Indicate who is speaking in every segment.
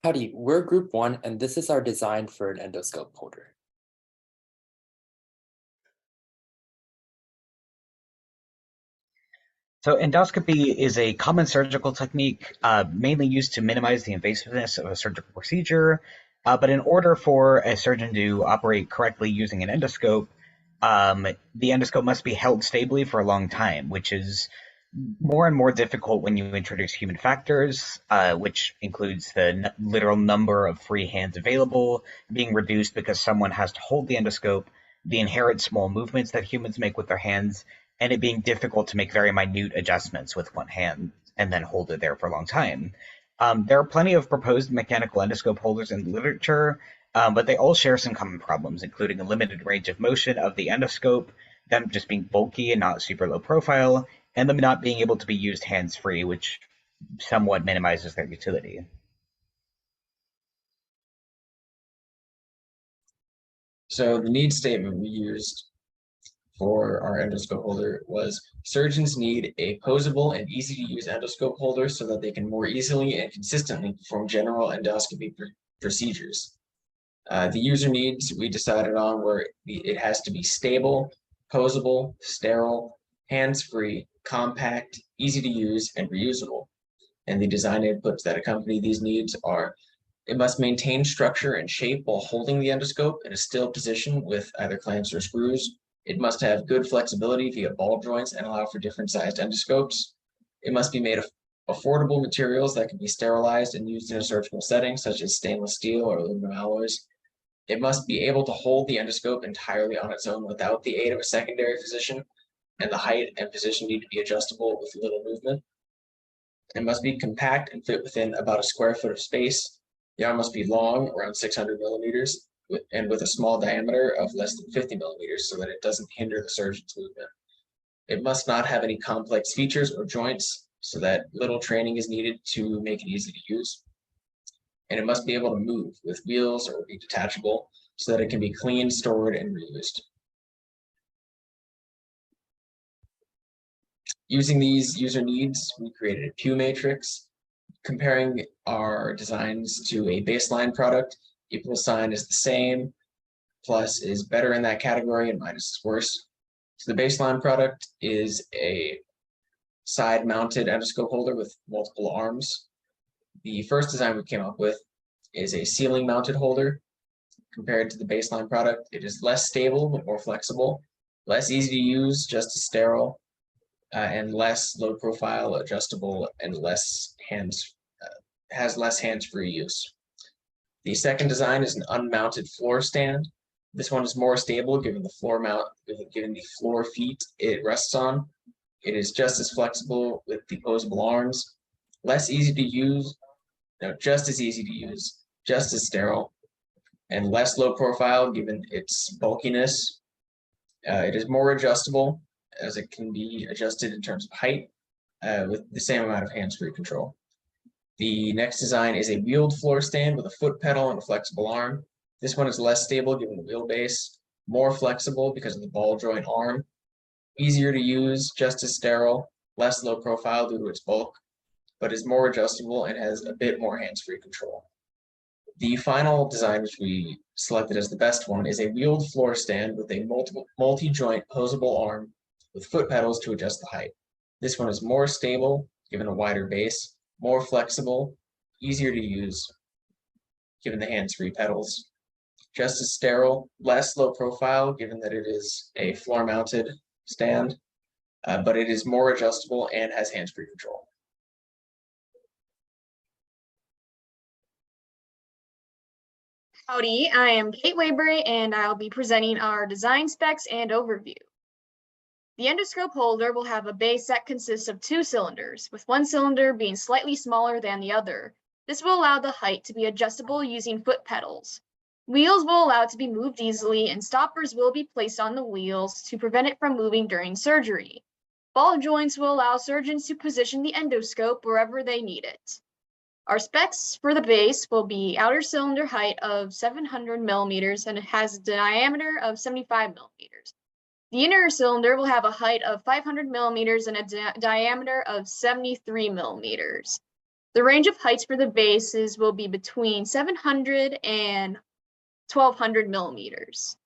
Speaker 1: Howdy, we're Group 1, and this is our design for an endoscope holder.
Speaker 2: So endoscopy is a common surgical technique mainly used to minimize the invasiveness of a surgical procedure. But in order for a surgeon to operate correctly using an endoscope, the endoscope must be held stably for a long time, which is more and more difficult when you introduce human factors, which includes the literal number of free hands available being reduced because someone has to hold the endoscope, the inherent small movements that humans make with their hands, and it being difficult to make very minute adjustments with one hand and then hold it there for a long time. There are plenty of proposed mechanical endoscope holders in the literature, but they all share some common problems, including a limited range of motion of the endoscope, them just being bulky and not super low profile, and them not being able to be used hands-free, which somewhat minimizes their utility.
Speaker 3: So the need statement we used for our endoscope holder was surgeons need a posable and easy to use endoscope holder so that they can more easily and consistently perform general endoscopy procedures. The user needs we decided on were it has to be stable, posable, sterile, hands-free, compact, easy to use, and reusable. And the design inputs that accompany these needs are: it must maintain structure and shape while holding the endoscope in a still position with either clamps or screws. It must have good flexibility via ball joints and allow for different sized endoscopes. It must be made of affordable materials that can be sterilized and used in a surgical setting, such as stainless steel or aluminum alloys. It must be able to hold the endoscope entirely on its own without the aid of a secondary physician, and the height and position need to be adjustable with little movement. It must be compact and fit within about a square foot of space. The arm must be long, around 600 millimeters, and with a small diameter of less than 50 millimeters so that it doesn't hinder the surgeon's movement. It must not have any complex features or joints so that little training is needed to make it easy to use. And it must be able to move with wheels or be detachable so that it can be cleaned, stored, and reused. Using these user needs, we created a Pew matrix. Comparing our designs to a baseline product, equal sign is the same, plus is better in that category, and minus is worse. So the baseline product is a side-mounted endoscope holder with multiple arms. The first design we came up with is a ceiling-mounted holder. Compared to the baseline product, it is less stable but more flexible, less easy to use, just as sterile, and less low profile, adjustable, and has less hands-free use. The second design is an unmounted floor stand. This one is more stable given the floor feet it rests on. It is just as flexible with the posable arms, less easy to use, just as easy to use, just as sterile, and less low profile given its bulkiness. It is more adjustable as it can be adjusted in terms of height with the same amount of hands-free control. The next design is a wheeled floor stand with a foot pedal and a flexible arm. This one is less stable given the wheelbase, more flexible because of the ball joint arm, easier to use, just as sterile, less low profile due to its bulk, but is more adjustable and has a bit more hands-free control. The final design, which we selected as the best one, is a wheeled floor stand with a multi-joint posable arm with foot pedals to adjust the height. This one is more stable, given a wider base, more flexible, easier to use, given the hands-free pedals, just as sterile, less low profile, given that it is a floor-mounted stand, but it is more adjustable and has hands-free control.
Speaker 4: Howdy, I am Kate Waybright, and I'll be presenting our design specs and overview. The endoscope holder will have a base that consists of 2 cylinders, with one cylinder being slightly smaller than the other. This will allow the height to be adjustable using foot pedals. Wheels will allow it to be moved easily, and stoppers will be placed on the wheels to prevent it from moving during surgery. Ball joints will allow surgeons to position the endoscope wherever they need it. Our specs for the base will be outer cylinder height of 700 millimeters, and it has a diameter of 75 millimeters. The inner cylinder will have a height of 500 millimeters and a diameter of 73 millimeters. The range of heights for the bases will be between 700 and 1200 millimeters.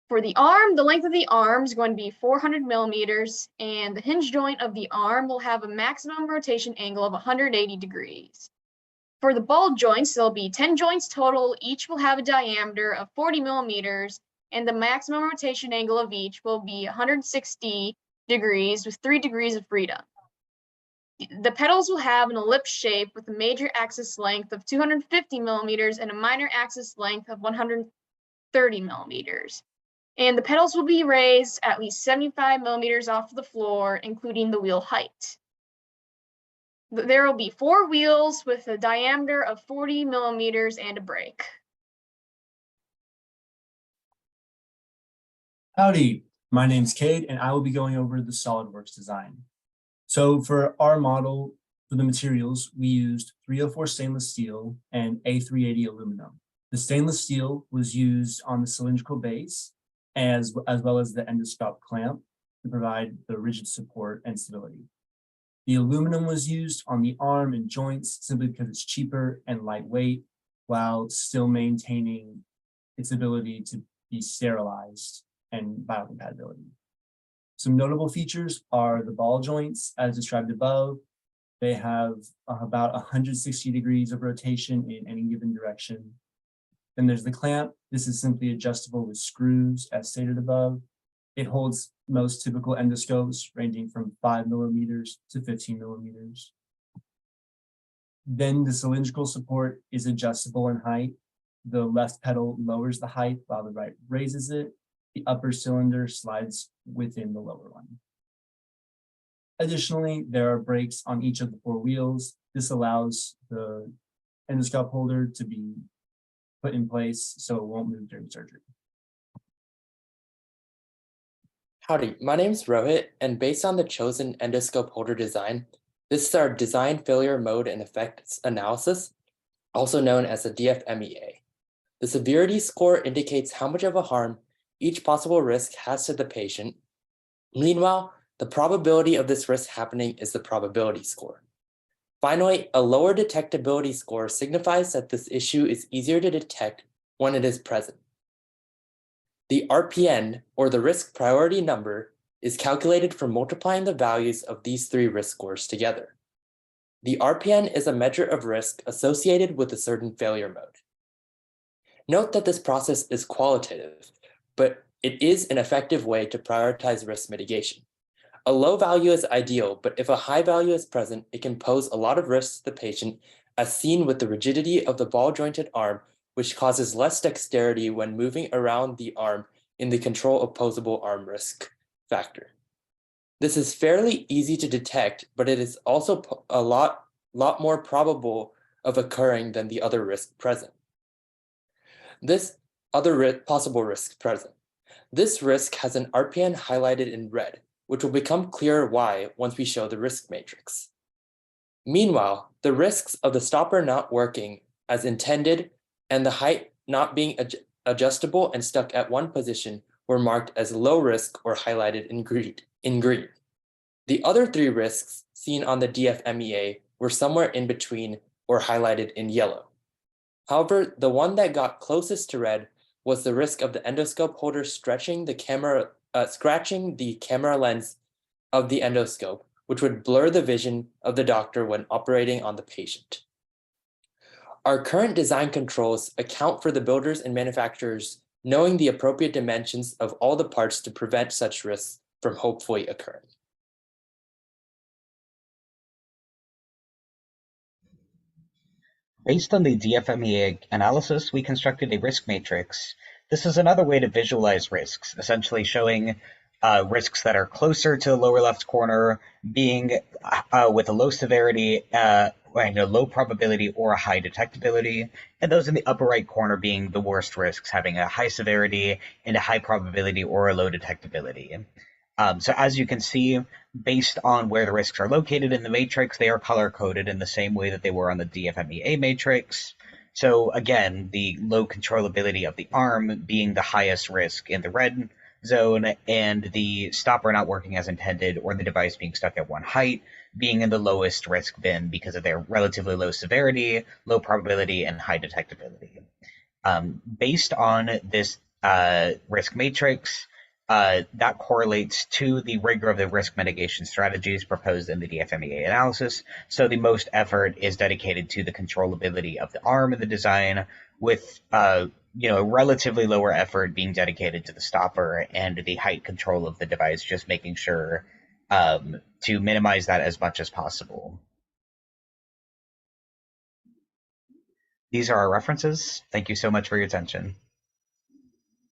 Speaker 4: For the arm, the length of the arm is going to be 400 millimeters, and the hinge joint of the arm will have a maximum rotation angle of 180 degrees. For the ball joints, there'll be 10 joints total. Each will have a diameter of 40 millimeters, and the maximum rotation angle of each will be 160 degrees with 3 degrees of freedom. The petals will have an ellipse shape with a major axis length of 250 millimeters and a minor axis length of 130 millimeters. And the petals will be raised at least 75 millimeters off the floor, including the wheel height. There will be 4 wheels with a diameter of 40 millimeters and a brake.
Speaker 5: Howdy, my name's Cade, and I will be going over the SolidWorks design. So for our model, for the materials, we used 304 stainless steel and A380 aluminum. The stainless steel was used on the cylindrical base as well as the endoscope clamp to provide the rigid support and stability. The aluminum was used on the arm and joints simply because it's cheaper and lightweight while still maintaining its ability to be sterilized and biocompatibility. Some notable features are the ball joints as described above. They have about 160 degrees of rotation in any given direction. Then there's the clamp. This is simply adjustable with screws as stated above. It holds most typical endoscopes ranging from 5 millimeters to 15 millimeters. Then the cylindrical support is adjustable in height. The left pedal lowers the height while the right raises it. The upper cylinder slides within the lower one. Additionally, there are brakes on each of the 4 wheels. This allows the endoscope holder to be put in place so it won't move during surgery.
Speaker 1: Howdy, my name's Rohit, and based on the chosen endoscope holder design, this is our design failure mode and effects analysis, also known as the DFMEA. The severity score indicates how much of a harm each possible risk has to the patient. Meanwhile, the probability of this risk happening is the probability score. Finally, a lower detectability score signifies that this issue is easier to detect when it is present. The RPN, or the risk priority number, is calculated from multiplying the values of these 3 risk scores together. The RPN is a measure of risk associated with a certain failure mode. Note that this process is qualitative, but it is an effective way to prioritize risk mitigation. A low value is ideal, but if a high value is present, it can pose a lot of risks to the patient, as seen with the rigidity of the ball-jointed arm, which causes less dexterity when moving around the arm in the control opposable arm risk factor. This is fairly easy to detect, but it is also a lot more probable of occurring than the other risk present. This possible risk present. This risk has an RPN highlighted in red, which will become clearer why once we show the risk matrix. Meanwhile, the risks of the stopper not working as intended and the height not being adjustable and stuck at one position were marked as low risk or highlighted in green. The other 3 risks seen on the DFMEA were somewhere in between or highlighted in yellow. However, the one that got closest to red was the risk of the endoscope holder scratching the camera lens of the endoscope, which would blur the vision of the doctor when operating on the patient. Our current design controls account for the builders and manufacturers knowing the appropriate dimensions of all the parts to prevent such risks from hopefully occurring.
Speaker 2: Based on the DFMEA analysis, we constructed a risk matrix. This is another way to visualize risks, essentially showing risks that are closer to the lower left corner being with a low severity, and a low probability or a high detectability, and those in the upper right corner being the worst risks, having a high severity and a high probability or a low detectability. So as you can see, based on where the risks are located in the matrix, they are color-coded in the same way that they were on the DFMEA matrix. So again, the low controllability of the arm being the highest risk in the red zone, and the stopper not working as intended or the device being stuck at one height being in the lowest risk bin because of their relatively low severity, low probability, and high detectability. Based on this risk matrix, that correlates to the rigor of the risk mitigation strategies proposed in the DFMEA analysis. So the most effort is dedicated to the controllability of the arm of the design, with relatively lower effort being dedicated to the stopper and the height control of the device, just making sure to minimize that as much as possible. These are our references. Thank you so much for your attention.